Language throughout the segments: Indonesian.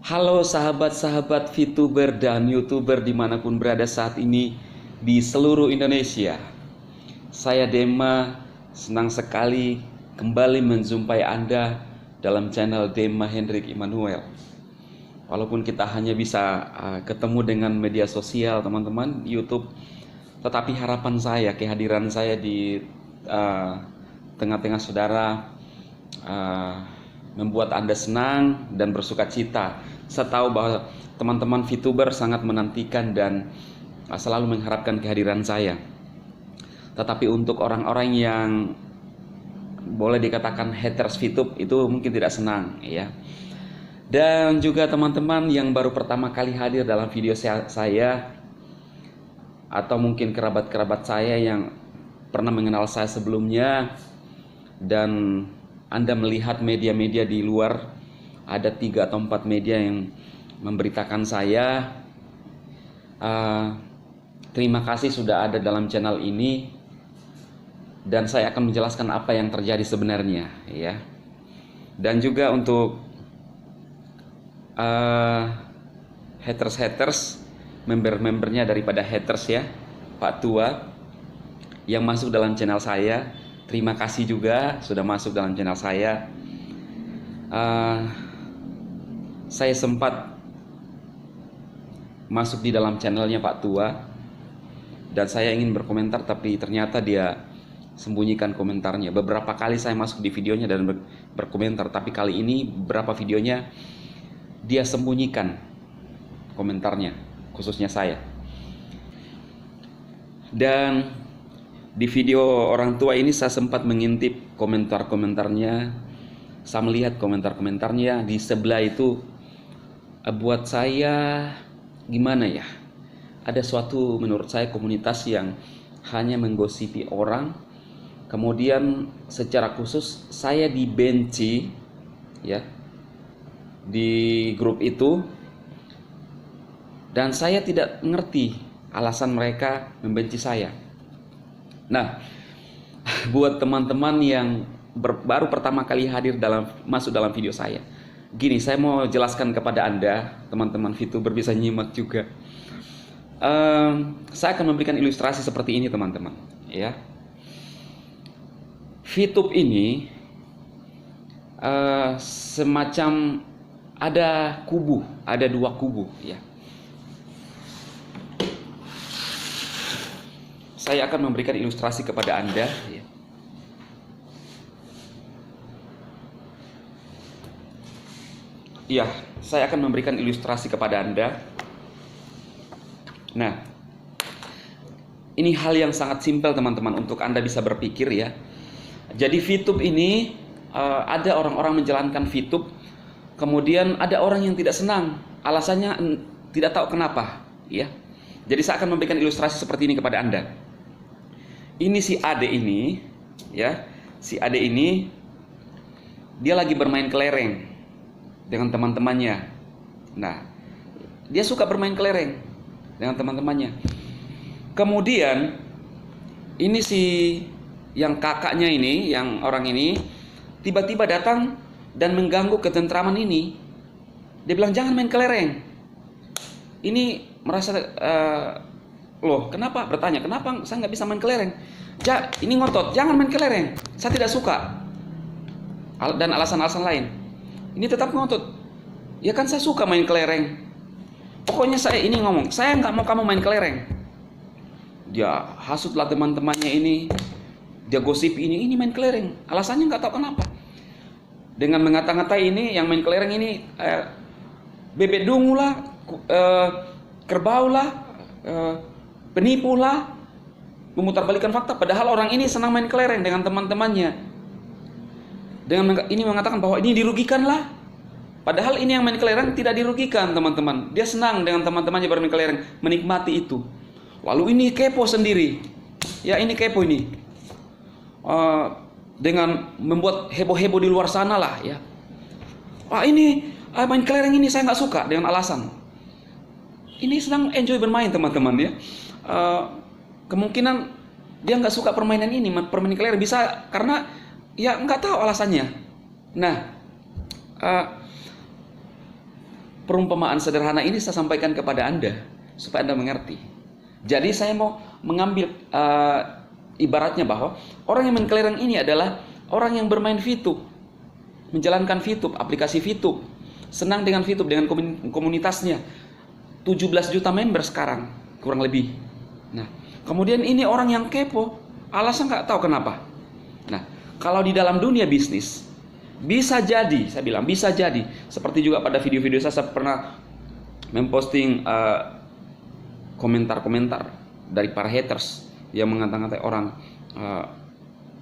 Halo sahabat-sahabat VTuber dan YouTuber dimanapun berada saat ini di seluruh Indonesia. Saya Dema, senang sekali kembali menjumpai Anda dalam channel Dema Hendrik Immanuel. Walaupun kita hanya bisa ketemu dengan media sosial teman-teman, YouTube, tetapi harapan saya, kehadiran saya di tengah-tengah saudara membuat Anda senang dan bersuka cita. Saya tahu bahwa teman-teman VTuber sangat menantikan dan selalu mengharapkan kehadiran saya. Tetapi untuk orang-orang yang boleh dikatakan haters VTube itu mungkin tidak senang ya. Dan juga teman-teman yang baru pertama kali hadir dalam video saya, atau mungkin kerabat-kerabat saya yang pernah mengenal saya sebelumnya, dan Anda melihat media-media di luar, ada 3 atau 4 media yang memberitakan saya. Terima kasih sudah ada dalam channel ini, dan saya akan menjelaskan apa yang terjadi sebenarnya ya. Dan juga untuk haters, member-membernya daripada haters ya, Pak Tua yang masuk dalam channel saya, terima kasih juga sudah masuk dalam channel saya. Saya sempat masuk di dalam channelnya Pak Tua dan saya ingin berkomentar, tapi ternyata dia sembunyikan komentarnya. Beberapa kali saya masuk di videonya dan berkomentar, tapi kali ini beberapa videonya dia sembunyikan komentarnya, khususnya saya. Dan di video orang tua ini saya sempat mengintip komentar-komentarnya. Saya melihat komentar-komentarnya di sebelah itu, buat saya gimana ya, ada suatu menurut saya komunitas yang hanya menggosipi orang. Kemudian secara khusus saya dibenci ya di grup itu, dan saya tidak mengerti alasan mereka membenci saya. Nah, buat teman-teman yang baru pertama kali masuk dalam video saya, gini, saya mau jelaskan kepada Anda, teman-teman VTuber bisa nyimak juga. Saya akan memberikan ilustrasi seperti ini teman-teman ya. VTube ini semacam ada 2 kubu ya. Saya akan memberikan ilustrasi kepada Anda ya. Iya, saya akan memberikan ilustrasi kepada Anda. Nah, ini hal yang sangat simpel teman-teman untuk Anda bisa berpikir ya. Jadi VTube ini ada orang-orang menjalankan VTube, kemudian ada orang yang tidak senang, alasannya tidak tahu kenapa ya. Jadi saya akan memberikan ilustrasi seperti ini kepada Anda. Ini si Ade ini ya, si Ade ini dia lagi bermain kelereng dengan teman-temannya. Nah, dia suka bermain kelereng dengan teman-temannya. Kemudian ini si yang kakaknya ini, yang orang ini tiba-tiba datang dan mengganggu ketentraman ini. Dia bilang jangan main kelereng. Ini merasa loh, kenapa? Bertanya, kenapa saya nggak bisa main kelereng? Ini ngotot, jangan main kelereng. Saya tidak suka. Dan alasan-alasan lain. Ini tetap ngotot. Ya kan saya suka main kelereng. Pokoknya saya ini ngomong, saya nggak mau kamu main kelereng. Dia hasutlah teman-temannya ini. Dia gosip ini main kelereng. Alasannya nggak tahu kenapa. Dengan mengata-ngatai ini, yang main kelereng ini bebek dungu lah, kerbau lah, penipu lah, memutarbalikkan fakta. Padahal orang ini senang main kelereng dengan teman-temannya. Dengan ini mengatakan bahwa ini dirugikan lah. Padahal ini yang main kelereng tidak dirugikan teman-teman. Dia senang dengan teman-temannya bermain kelereng, menikmati itu. Lalu ini kepo sendiri. Ya ini kepo ini. Dengan membuat heboh-heboh di luar sana lah ya. Ini main kelereng ini saya nggak suka dengan alasan. Ini sedang enjoy bermain teman-teman ya. Kemungkinan dia nggak suka permainan ini, permainan kelereng bisa karena ya nggak tahu alasannya. Nah, perumpamaan sederhana ini saya sampaikan kepada Anda supaya Anda mengerti. Jadi saya mau mengambil ibaratnya bahwa orang yang main kelereng ini adalah orang yang bermain VTube, menjalankan VTube, aplikasi VTube, senang dengan VTube, dengan komunitasnya. 17 juta member sekarang, kurang lebih. Nah, kemudian ini orang yang kepo, alasan nggak tahu kenapa. Nah, kalau di dalam dunia bisnis, bisa jadi, saya bilang bisa jadi. Seperti juga pada video-video saya pernah memposting komentar-komentar dari para haters yang mengata-ngatai orang,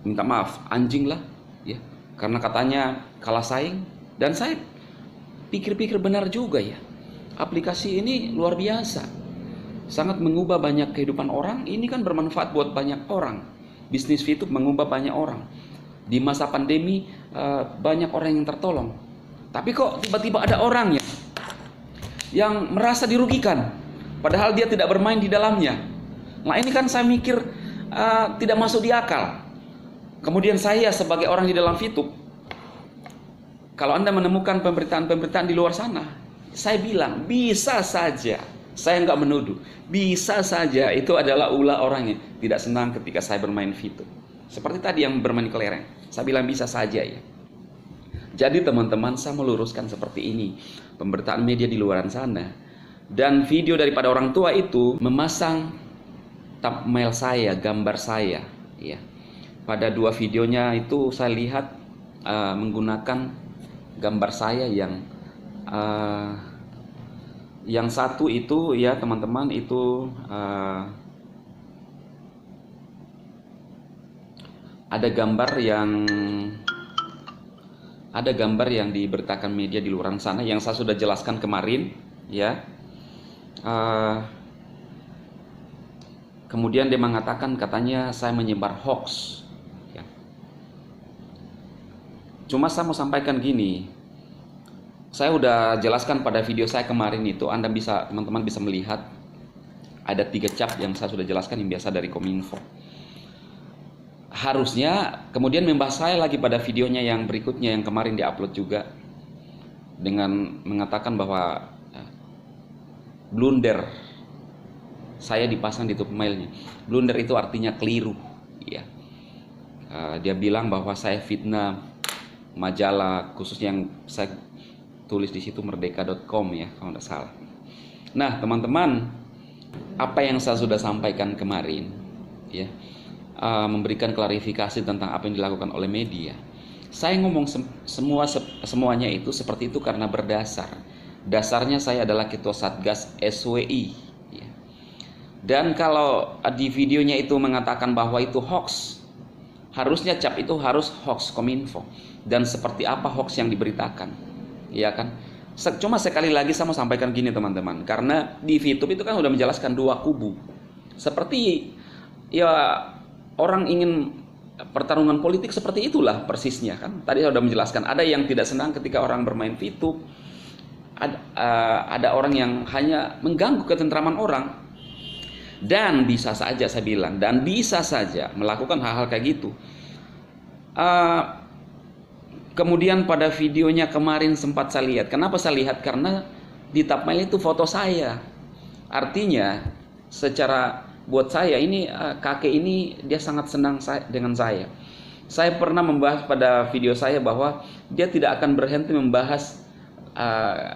minta maaf, anjing lah, ya, karena katanya kalah saing. Dan saya pikir-pikir benar juga ya, aplikasi ini luar biasa, sangat mengubah banyak kehidupan orang. Ini kan bermanfaat buat banyak orang. Bisnis VTube mengubah banyak orang. Di masa pandemi banyak orang yang tertolong. Tapi kok tiba-tiba ada orang yang merasa dirugikan, padahal dia tidak bermain di dalamnya. Nah ini kan saya mikir tidak masuk di akal. Kemudian saya sebagai orang di dalam VTube, kalau Anda menemukan pemberitaan-pemberitaan di luar sana, saya bilang bisa saja, saya nggak menuduh, bisa saja itu adalah ulah orang yang tidak senang ketika saya bermain VTube. Seperti tadi yang bermain kelereng, saya bilang bisa saja ya. Jadi teman-teman, saya meluruskan seperti ini, pemberitaan media di luar sana. Dan video daripada orang tua itu memasang thumbnail saya, gambar saya, ya. Pada 2 videonya itu saya lihat menggunakan gambar saya yang satu itu ya teman-teman itu ada gambar yang diberitakan media di luar sana yang saya sudah jelaskan kemarin ya. Kemudian dia mengatakan katanya saya menyebar hoax ya. Cuma saya mau sampaikan gini, saya udah jelaskan pada video saya kemarin itu, teman-teman bisa melihat ada 3 cap yang saya sudah jelaskan yang biasa dari Kominfo. Harusnya kemudian membahas saya lagi pada videonya yang berikutnya yang kemarin diupload juga dengan mengatakan bahwa blunder saya dipasang di thumbnailnya. Blunder itu artinya keliru ya. Dia bilang bahwa saya fitnah majalah, khususnya yang saya tulis di situ merdeka.com ya kalau tidak salah. Nah teman-teman, apa yang saya sudah sampaikan kemarin ya, memberikan klarifikasi tentang apa yang dilakukan oleh media. Saya ngomong semuanya itu seperti itu karena dasarnya saya adalah ketua Satgas SWI ya. Dan kalau di videonya itu mengatakan bahwa itu hoax, harusnya cap itu harus hoax Kominfo. Dan seperti apa hoax yang diberitakan, ya kan? Cuma sekali lagi saya mau sampaikan gini teman-teman, karena di VTube itu kan udah menjelaskan 2 kubu. Seperti ya orang ingin pertarungan politik seperti itulah persisnya kan. Tadi saya sudah menjelaskan, ada yang tidak senang ketika orang bermain VTube, ada orang yang hanya mengganggu ketentraman orang, dan bisa saja saya bilang, dan bisa saja melakukan hal-hal kayak gitu. Kemudian pada videonya kemarin sempat saya lihat. Kenapa saya lihat? Karena di thumbnail itu foto saya. Artinya secara buat saya ini kakek ini dia sangat senang dengan saya. Saya pernah membahas pada video saya bahwa dia tidak akan berhenti membahas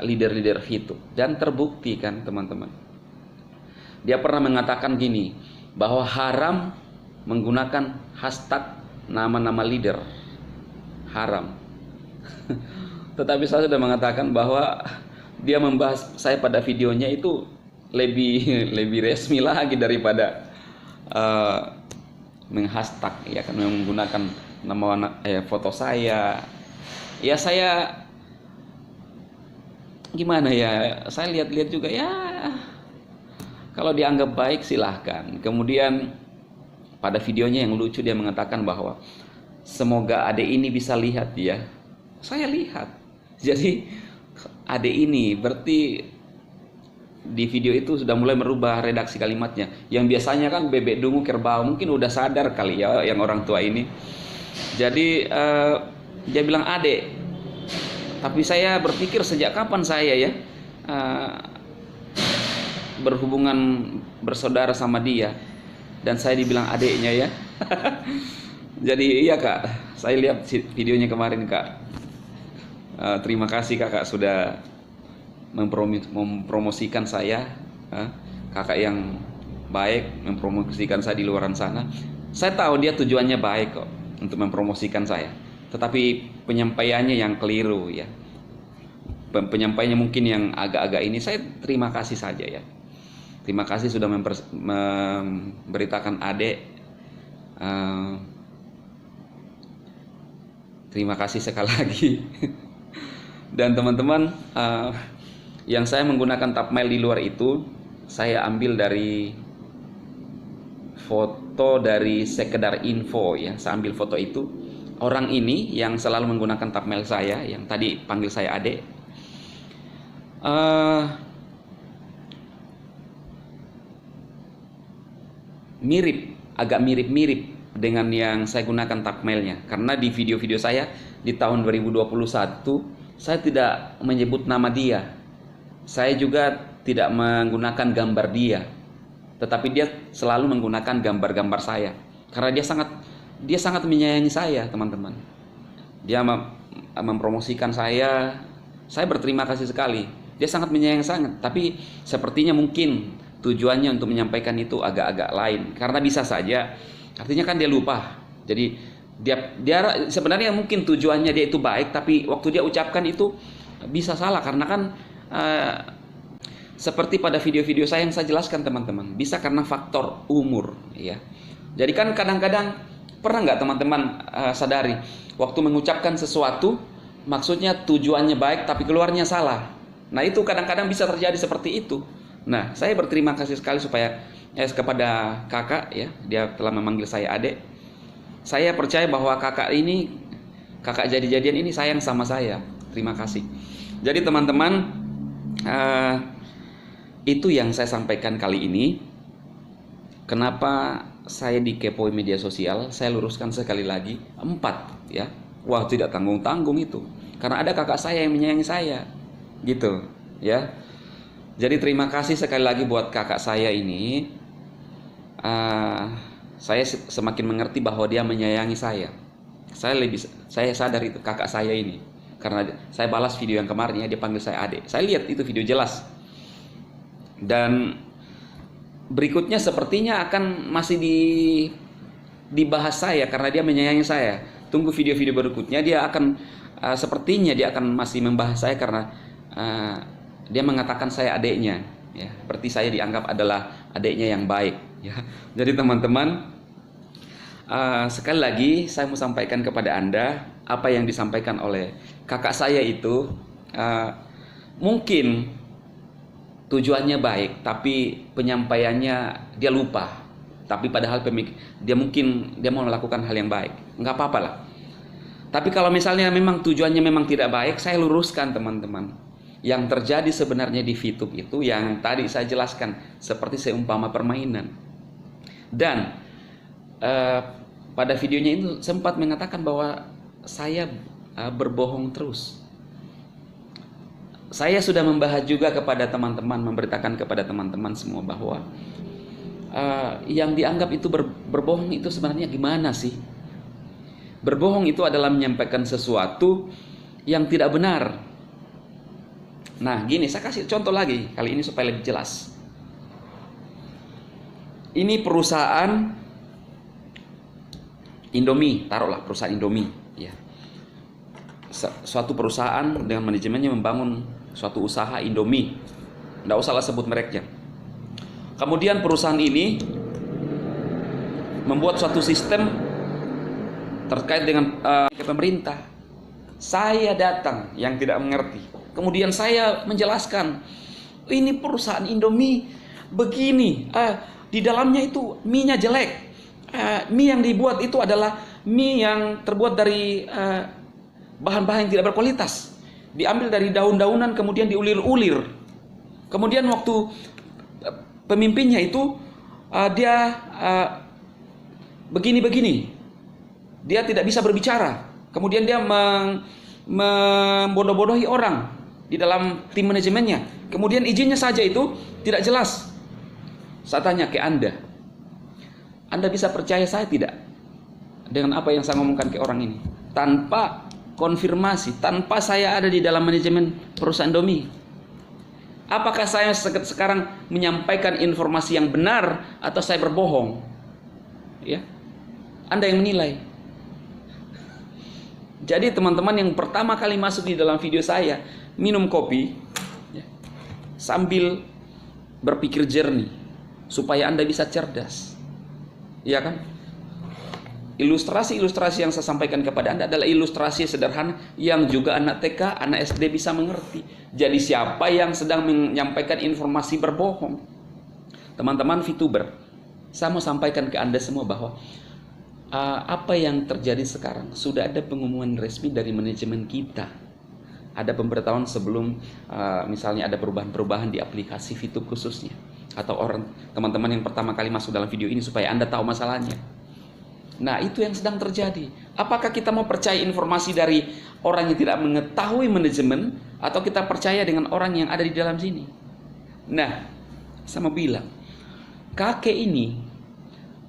leader-leader VTube. Dan terbukti kan teman-teman. Dia pernah mengatakan gini, bahwa haram menggunakan hashtag nama-nama leader. Haram. Tetapi saya sudah mengatakan bahwa dia membahas saya pada videonya itu lebih resmi lagi daripada menghashtag ya kan, menggunakan nama foto saya. Ya saya gimana ya, saya lihat-lihat juga ya, kalau dianggap baik silahkan. Kemudian pada videonya yang lucu dia mengatakan bahwa semoga adek ini bisa lihat ya. Saya lihat. Jadi adek ini berarti di video itu sudah mulai merubah redaksi kalimatnya. Yang biasanya kan bebek dungu kerbau, mungkin udah sadar kali ya yang orang tua ini. Jadi dia bilang adek. Tapi saya berpikir sejak kapan saya ya uh, berhubungan bersaudara sama dia, dan saya dibilang adiknya ya. Jadi iya Kak, saya lihat videonya kemarin Kak. Terima kasih Kakak sudah mempromosikan saya, Kakak yang baik, mempromosikan saya di luar sana. Saya tahu dia tujuannya baik kok untuk mempromosikan saya, tetapi penyampaiannya yang keliru ya. Penyampaiannya mungkin yang agak-agak ini. Saya terima kasih saja ya. Terima kasih sudah memberitakan adik. Terima kasih sekali lagi. Dan teman-teman, yang saya menggunakan thumbnail di luar itu, saya ambil dari foto dari sekedar info ya. Saya ambil foto itu. Orang ini yang selalu menggunakan thumbnail saya, yang tadi panggil saya adik, agak mirip-mirip dengan yang saya gunakan thumbnailnya. Karena di video-video saya di tahun 2021, saya tidak menyebut nama dia. Saya juga tidak menggunakan gambar dia, tetapi dia selalu menggunakan gambar-gambar saya. Karena dia sangat menyayangi saya, teman-teman. Dia mempromosikan saya. Saya berterima kasih sekali. Dia sangat menyayangi sangat, tapi sepertinya mungkin tujuannya untuk menyampaikan itu agak-agak lain. Karena bisa saja, artinya kan dia lupa. Jadi dia sebenarnya mungkin tujuannya dia itu baik, tapi waktu dia ucapkan itu bisa salah. Karena kan seperti pada video-video saya yang saya jelaskan teman-teman, bisa karena faktor umur ya. Jadi kan kadang-kadang pernah nggak teman-teman sadari waktu mengucapkan sesuatu maksudnya tujuannya baik tapi keluarnya salah. Nah itu kadang-kadang bisa terjadi seperti itu. Nah saya berterima kasih sekali kepada kakak ya, dia telah memanggil saya adik. Saya percaya bahwa kakak jadi-jadian ini sayang sama saya. Terima kasih. Jadi teman-teman, itu yang saya sampaikan kali ini. Kenapa saya dikepoi media sosial? Saya luruskan sekali lagi, 4 ya. Wah, tidak tanggung-tanggung itu. Karena ada kakak saya yang menyayangi saya. Gitu ya. Jadi terima kasih sekali lagi buat kakak saya ini. Saya semakin mengerti bahwa dia menyayangi saya. Saya sadar itu kakak saya ini. Karena saya balas video yang kemarin ya, dia panggil saya adik. Saya lihat itu video jelas. Dan berikutnya sepertinya akan masih dibahas saya karena dia menyayangi saya. Tunggu video-video berikutnya, dia akan sepertinya dia akan masih membahas saya karena dia mengatakan saya adiknya ya. Berarti saya dianggap adalah adiknya yang baik ya. Jadi teman-teman, sekali lagi saya mau sampaikan kepada Anda apa yang disampaikan oleh kakak saya itu mungkin tujuannya baik, tapi penyampaiannya dia lupa. Tapi padahal dia mau melakukan hal yang baik, nggak apa-apa lah. Tapi kalau misalnya memang tujuannya memang tidak baik, saya luruskan teman-teman. Yang terjadi sebenarnya di VTube itu yang tadi saya jelaskan, seperti seumpama permainan. Dan pada videonya itu sempat mengatakan bahwa saya berbohong terus. Saya sudah membahas juga kepada teman-teman, memberitakan kepada teman-teman semua bahwa yang dianggap itu berbohong itu sebenarnya gimana sih? Berbohong itu adalah menyampaikan sesuatu yang tidak benar. Nah, gini, saya kasih contoh lagi kali ini supaya lebih jelas. Ini perusahaan Indomie, taruhlah perusahaan Indomie, ya. Suatu perusahaan dengan manajemennya membangun suatu usaha Indomie. Nggak usahlah sebut mereknya. Kemudian perusahaan ini membuat suatu sistem terkait dengan pemerintah. Saya datang yang tidak mengerti. Kemudian saya menjelaskan, ini perusahaan Indomie begini, di dalamnya itu mie-nya jelek. Mie yang dibuat itu adalah mie yang terbuat dari bahan-bahan yang tidak berkualitas. Diambil dari daun-daunan kemudian diulir-ulir. Kemudian waktu pemimpinnya itu dia begini-begini. Dia tidak bisa berbicara. Kemudian dia membodoh-bodohi orang. di dalam tim manajemennya. Kemudian izinnya saja itu tidak jelas. Saya tanya ke Anda bisa percaya saya tidak dengan apa yang saya ngomongkan ke orang ini? Tanpa konfirmasi, tanpa saya ada di dalam manajemen perusahaan Indomie. Apakah saya sekarang menyampaikan informasi yang benar atau saya berbohong? Ya, Anda yang menilai. Jadi teman-teman yang pertama kali masuk di dalam video saya, minum kopi ya, sambil berpikir jernih supaya Anda bisa cerdas. Iya kan? Ilustrasi-ilustrasi yang saya sampaikan kepada Anda adalah ilustrasi sederhana yang juga anak TK, anak SD bisa mengerti. Jadi siapa yang sedang menyampaikan informasi berbohong? Teman-teman VTuber, saya mau sampaikan ke Anda semua bahwa apa yang terjadi sekarang sudah ada pengumuman resmi dari manajemen kita. Ada pemberitahuan sebelum misalnya ada perubahan-perubahan di aplikasi VTube khususnya. Atau teman-teman yang pertama kali masuk dalam video ini supaya Anda tahu masalahnya. Nah, itu yang sedang terjadi. Apakah kita mau percaya informasi dari orang yang tidak mengetahui manajemen atau kita percaya dengan orang yang ada di dalam sini? Nah, saya mau bilang, kakek ini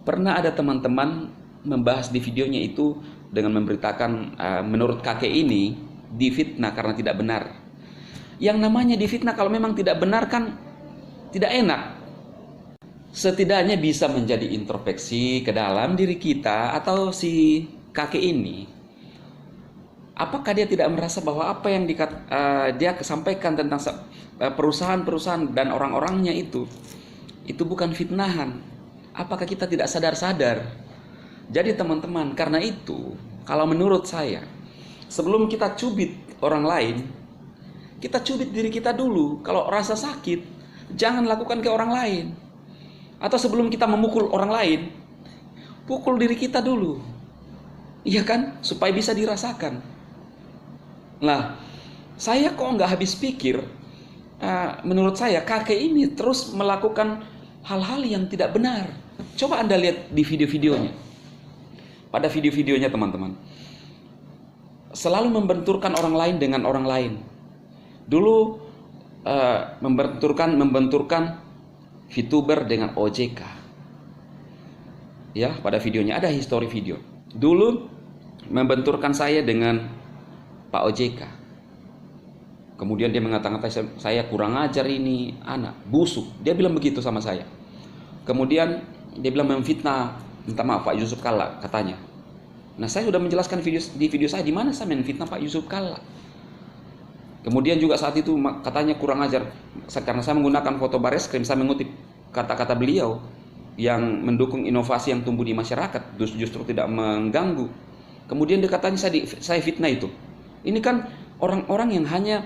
pernah ada teman-teman membahas di videonya itu dengan memberitakan menurut kakek ini difitnah karena tidak benar. Yang namanya difitnah kalau memang tidak benar kan tidak enak. Setidaknya bisa menjadi introspeksi ke dalam diri kita atau si kakek ini. Apakah dia tidak merasa bahwa apa yang dia sampaikan tentang perusahaan-perusahaan dan orang-orangnya itu bukan fitnahan? Apakah kita tidak sadar-sadar? Jadi teman-teman, karena itu kalau menurut saya, sebelum kita cubit orang lain, kita cubit diri kita dulu. Kalau rasa sakit, jangan lakukan ke orang lain. Atau sebelum kita memukul orang lain, pukul diri kita dulu. Iya kan? Supaya bisa dirasakan. Nah, saya kok nggak habis pikir, menurut saya kakek ini terus melakukan hal-hal yang tidak benar. Coba Anda lihat di video-videonya. Pada video-videonya teman-teman, selalu membenturkan orang lain dengan orang lain. Dulu membenturkan VTuber dengan OJK. Ya, pada videonya ada histori video. Dulu membenturkan saya dengan Pak OJK. Kemudian dia mengatakan saya kurang ajar ini, anak busuk. Dia bilang begitu sama saya. Kemudian dia bilang memfitnah, minta maaf Pak Yusuf Kalla katanya. Nah, saya sudah menjelaskan di video saya di mana saya memfitnah Pak Yusuf Kalla. Kemudian juga saat itu katanya kurang ajar karena saya menggunakan foto Bareskrim, saya mengutip kata-kata beliau yang mendukung inovasi yang tumbuh di masyarakat, justru tidak mengganggu. Kemudian dia katanya saya fitnah itu. Ini kan orang-orang yang hanya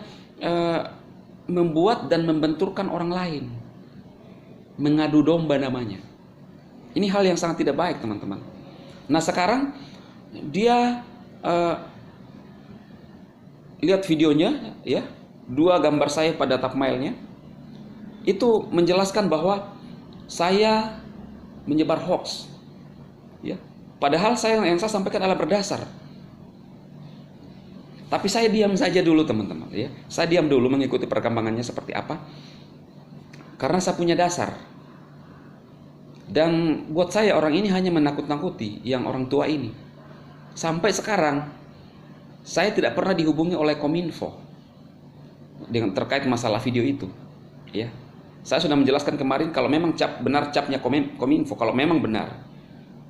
membuat dan membenturkan orang lain, mengadu domba namanya. Ini hal yang sangat tidak baik teman-teman. Nah sekarang dia lihat videonya ya, 2 gambar saya pada thumbnailnya itu menjelaskan bahwa saya menyebar hoax ya, padahal yang saya sampaikan adalah berdasar. Tapi saya diam saja dulu teman-teman ya, saya diam dulu mengikuti perkembangannya seperti apa karena saya punya dasar. Dan buat saya orang ini hanya menakut-nakuti yang orang tua ini. Sampai sekarang saya tidak pernah dihubungi oleh Kominfo dengan terkait masalah video itu. Ya, saya sudah menjelaskan kemarin kalau memang benar capnya Kominfo, kalau memang benar,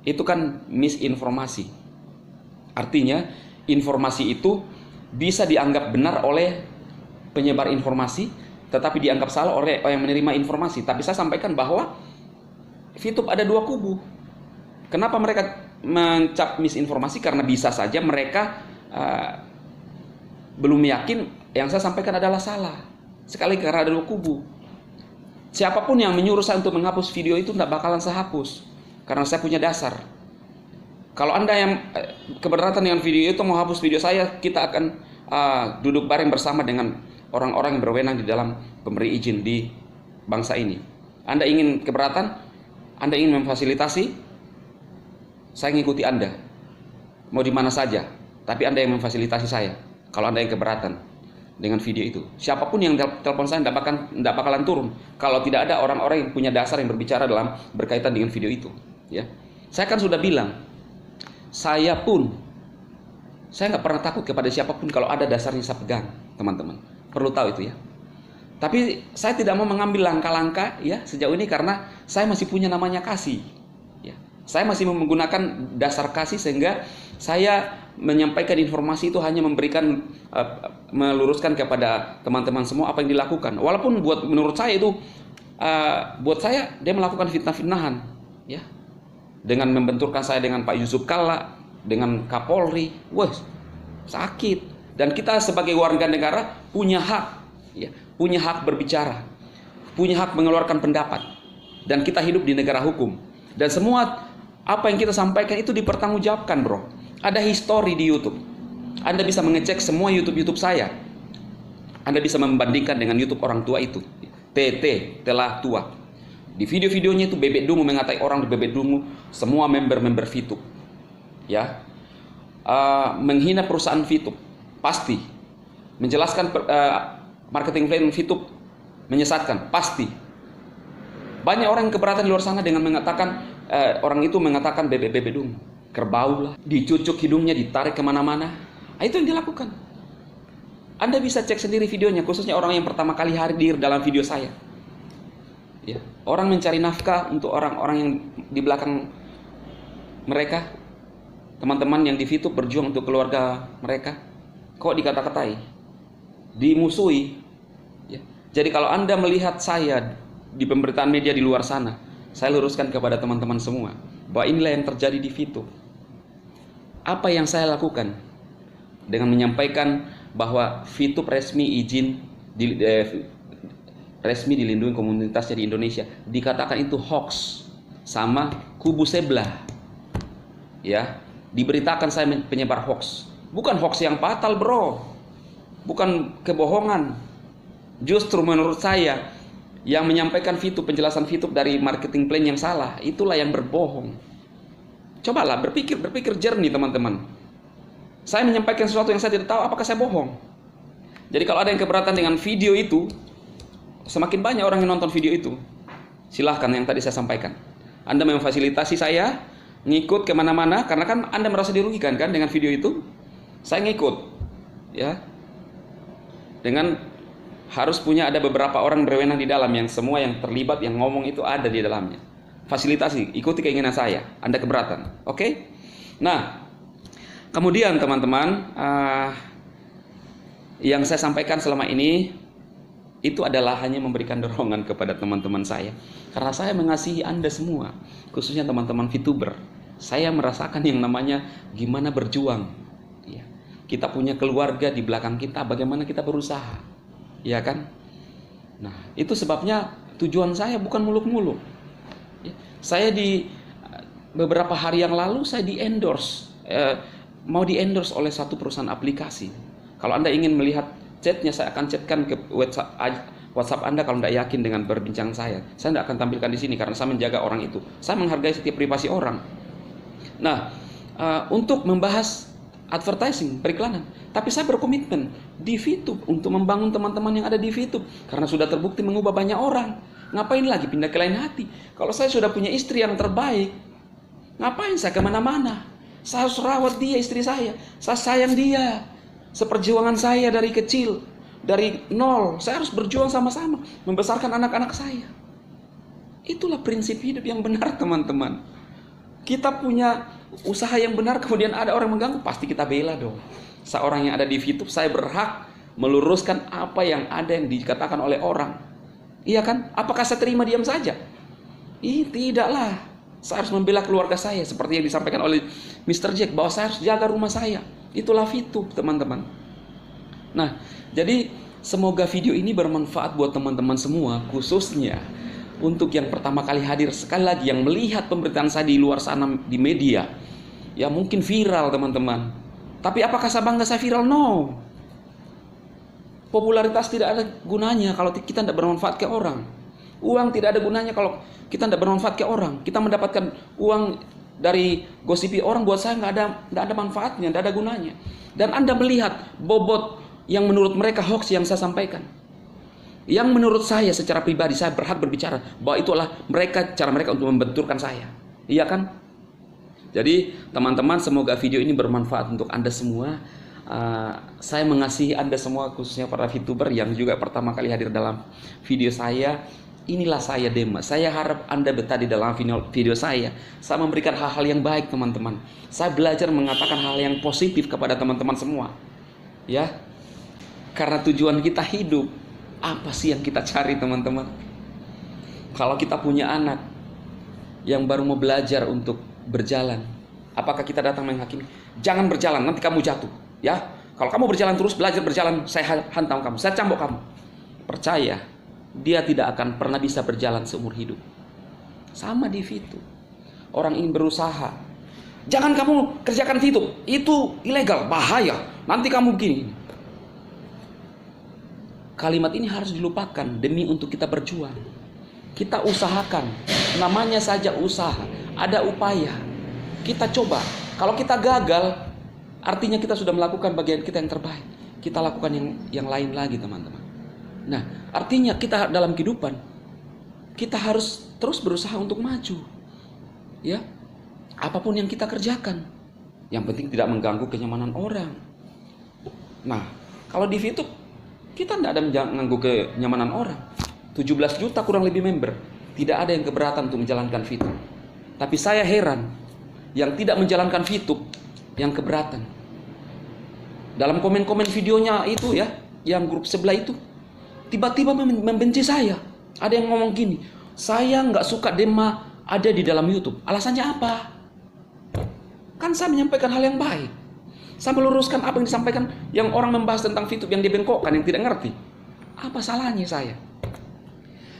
itu kan misinformasi. Artinya informasi itu bisa dianggap benar oleh penyebar informasi, tetapi dianggap salah oleh yang menerima informasi. Tapi saya sampaikan bahwa VTube ada 2 kubu. Kenapa mereka mencap misinformasi? Karena bisa saja mereka belum yakin yang saya sampaikan adalah salah. Sekali karena ada 2 kubu. Siapapun yang menyuruh saya untuk menghapus video itu tidak bakalan saya hapus, karena saya punya dasar. Kalau Anda yang keberatan dengan video itu mau hapus video saya, kita akan duduk bareng bersama dengan orang-orang yang berwenang di dalam pemberi izin di bangsa ini. Anda ingin keberatan, Anda ingin memfasilitasi, saya mengikuti Anda mau di mana saja. Tapi Anda yang memfasilitasi saya, kalau Anda yang keberatan. dengan video itu. Siapapun yang telepon saya tidak bakalan turun kalau tidak ada orang-orang yang punya dasar yang berbicara dalam berkaitan dengan video itu. Ya, saya kan sudah bilang, saya nggak pernah takut kepada siapapun kalau ada dasarnya saya pegang, teman-teman. Perlu tahu itu ya. Tapi saya tidak mau mengambil langkah-langkah ya sejauh ini karena saya masih punya namanya kasih. Ya, saya masih menggunakan dasar kasih sehingga saya menyampaikan informasi itu hanya memberikan meluruskan kepada teman-teman semua apa yang dilakukan. Walaupun menurut saya itu buat saya dia melakukan fitnah-fitnahan ya. Dengan membenturkan saya dengan Pak Yusuf Kalla, dengan Kapolri, wah sakit. Dan kita sebagai warga negara punya hak, ya, punya hak berbicara, punya hak mengeluarkan pendapat. Dan kita hidup di negara hukum. Dan semua apa yang kita sampaikan itu dipertanggungjawabkan, bro. Ada history di YouTube. Anda bisa mengecek semua YouTube saya. Anda bisa membandingkan dengan YouTube orang tua itu. TT, telah tua. Di video-videonya itu Bebek Dungu mengatai orang di Bebek Dungu, semua member-member VTube. Ya. Menghina perusahaan VTube, pasti. Menjelaskan marketing plan VTube, menyesatkan, pasti. Banyak orang yang keberatan di luar sana dengan mengatakan, orang itu mengatakan Bebek Dungu. Kerbau lah, dicucuk hidungnya, ditarik kemana-mana. Itu yang dilakukan. Anda bisa cek sendiri videonya, khususnya orang yang pertama kali hadir dalam video saya. Ya, orang mencari nafkah untuk orang-orang yang di belakang mereka, teman-teman yang di VTube berjuang untuk keluarga mereka, kok dikata-katai, dimusuhi. Ya. Jadi kalau Anda melihat saya di pemberitaan media di luar sana, saya luruskan kepada teman-teman semua bahwa inilah yang terjadi di VTube. Apa yang saya lakukan dengan menyampaikan bahwa VTube resmi izin resmi dilindungi komunitasnya di Indonesia, dikatakan itu hoax sama kubu sebelah. Ya, diberitakan saya penyebar hoax. Bukan hoax yang fatal, bro. Bukan kebohongan. Justru menurut saya yang menyampaikan VTube, penjelasan VTube dari marketing plan yang salah, itulah yang berbohong. Cobalah berpikir jernih, teman-teman. Saya menyampaikan sesuatu yang saya tidak tahu, apakah saya bohong? Jadi kalau ada yang keberatan dengan video itu, semakin banyak orang yang nonton video itu, silahkan yang tadi saya sampaikan. Anda memfasilitasi saya ngikut kemana-mana, karena kan Anda merasa dirugikan kan dengan video itu. Saya ngikut, ya. Dengan harus punya ada beberapa orang berwenang di dalam yang semua yang terlibat, yang ngomong itu ada di dalamnya. Fasilitasi, ikuti keinginan saya. Anda keberatan, oke? Nah, kemudian teman-teman, yang saya sampaikan selama ini itu adalah hanya memberikan dorongan kepada teman-teman saya, karena saya mengasihi Anda semua, khususnya teman-teman VTuber. Saya merasakan yang namanya gimana berjuang. Ya. Kita punya keluarga di belakang kita, bagaimana kita berusaha, ya kan? Nah, itu sebabnya tujuan saya bukan muluk-muluk. Saya di beberapa hari yang lalu saya mau di endorse oleh satu perusahaan aplikasi. Kalau Anda ingin melihat chatnya, saya akan chatkan ke WhatsApp Anda kalau tidak yakin dengan perbincangan saya. Saya tidak akan tampilkan di sini karena saya menjaga orang itu. Saya menghargai setiap privasi orang. Nah, untuk membahas advertising, periklanan, tapi saya berkomitmen di VTube untuk membangun teman-teman yang ada di VTube karena sudah terbukti mengubah banyak orang. Ngapain lagi pindah ke lain hati? Kalau saya sudah punya istri yang terbaik, ngapain saya kemana-mana? Saya harus rawat dia, istri saya. Saya sayang dia. Seperjuangan saya dari kecil, dari nol, saya harus berjuang sama-sama membesarkan anak-anak saya. Itulah prinsip hidup yang benar, teman-teman. Kita punya usaha yang benar, kemudian ada orang mengganggu, pasti kita bela dong. Seorang yang ada di VTube, saya berhak meluruskan apa yang ada yang dikatakan oleh orang. Iya kan? Apakah saya terima diam saja? Tidaklah. Saya harus membela keluarga saya seperti yang disampaikan oleh Mr. Jack, bahwa saya harus jaga rumah saya. Itulah VTube, teman-teman. Nah, jadi semoga video ini bermanfaat buat teman-teman semua, khususnya untuk yang pertama kali hadir, sekali lagi yang melihat pemberitaan saya di luar sana di media. Ya mungkin viral, teman-teman. Tapi apakah saya bangga saya viral? No. Popularitas tidak ada gunanya kalau kita tidak bermanfaat ke orang. Uang tidak ada gunanya kalau kita tidak bermanfaat ke orang. Kita mendapatkan uang dari gosipi orang, buat saya nggak ada manfaatnya, nggak ada gunanya. Dan Anda melihat bobot yang menurut mereka hoax yang saya sampaikan. Yang menurut saya secara pribadi saya berhak berbicara bahwa itulah cara mereka untuk membenturkan saya. Iya kan? Jadi teman-teman, semoga video ini bermanfaat untuk Anda semua. Saya mengasihi Anda semua, khususnya para VTuber yang juga pertama kali hadir dalam video saya. Inilah saya, Demas. Saya harap Anda betah di dalam video saya. Saya memberikan hal-hal yang baik, teman-teman. Saya belajar mengatakan hal yang positif kepada teman-teman semua. Ya. Karena tujuan kita hidup, apa sih yang kita cari, teman-teman? Kalau kita punya anak yang baru mau belajar untuk berjalan, apakah kita datang menghakimi? Jangan berjalan, nanti kamu jatuh. Ya. Kalau kamu berjalan terus, belajar berjalan, saya hantam kamu, saya cambuk kamu. Percaya, dia tidak akan pernah bisa berjalan seumur hidup. Sama di VTube. Orang ingin berusaha. Jangan kamu kerjakan VTube. Itu ilegal, bahaya. Nanti kamu begini. Kalimat ini harus dilupakan demi untuk kita berjuang. Kita usahakan. Namanya saja usaha. Ada upaya. Kita coba. Kalau kita gagal, artinya kita sudah melakukan bagian kita yang terbaik. Kita lakukan yang lain lagi, teman-teman. Nah, artinya kita dalam kehidupan, kita harus terus berusaha untuk maju. Ya, apapun yang kita kerjakan, yang penting tidak mengganggu kenyamanan orang. Nah, kalau di VTube, kita tidak ada mengganggu kenyamanan orang. 17 juta kurang lebih member, tidak ada yang keberatan untuk menjalankan VTube. Tapi saya heran, yang tidak menjalankan VTube, yang keberatan. Dalam komen-komen videonya itu ya, yang grup sebelah itu, tiba-tiba membenci saya. Ada yang ngomong gini, saya nggak suka Dema ada di dalam YouTube. Alasannya apa? Kan saya menyampaikan hal yang baik. Saya meluruskan apa yang disampaikan, yang orang membahas tentang VTube yang dibengkokkan, yang tidak ngerti. Apa salahnya saya?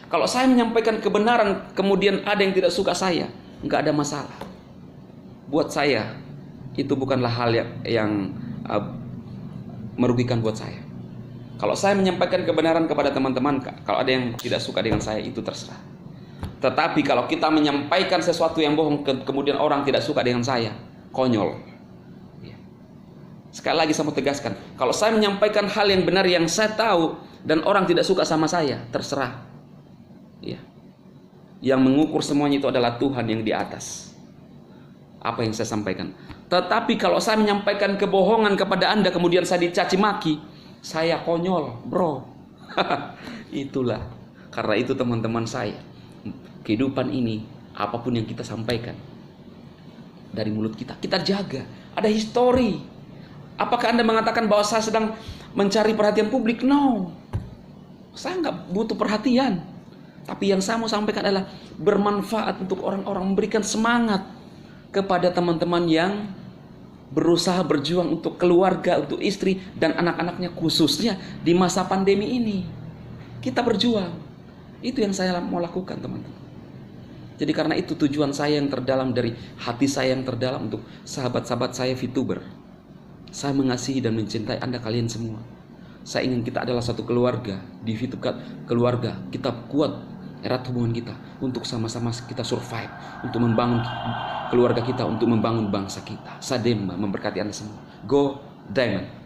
Kalau saya menyampaikan kebenaran, kemudian ada yang tidak suka saya, nggak ada masalah. Buat saya, itu bukanlah hal yang merugikan buat saya. Kalau saya menyampaikan kebenaran kepada teman-teman, kalau ada yang tidak suka dengan saya, itu terserah. Tetapi kalau kita menyampaikan sesuatu yang bohong, kemudian orang tidak suka dengan saya, konyol. Sekali lagi saya mau tegaskan, kalau saya menyampaikan hal yang benar yang saya tahu, dan orang tidak suka sama saya, terserah. Ya. Yang mengukur semuanya itu adalah Tuhan yang di atas. Apa yang saya sampaikan. Tetapi kalau saya menyampaikan kebohongan kepada Anda, kemudian saya dicaci maki, saya konyol, bro. Itulah. Karena itu teman-teman saya, kehidupan ini, apapun yang kita sampaikan dari mulut kita, kita jaga. Ada histori. Apakah Anda mengatakan bahwa saya sedang mencari perhatian publik? No. Saya nggak butuh perhatian. Tapi yang saya mau sampaikan adalah bermanfaat untuk orang-orang, memberikan semangat kepada teman-teman yang berusaha berjuang untuk keluarga, untuk istri dan anak-anaknya, khususnya di masa pandemi ini. Kita berjuang. Itu yang saya mau lakukan, teman-teman. Jadi karena itu tujuan saya yang terdalam, dari hati saya yang terdalam untuk sahabat-sahabat saya VTuber. Saya mengasihi dan mencintai Anda kalian semua. Saya ingin kita adalah satu keluarga. Di VTube keluarga, kita kuat erat hubungan kita untuk sama-sama kita survive, untuk membangun keluarga kita, untuk membangun bangsa kita. Saya Dema memberkati Anda semua. Go Diamond.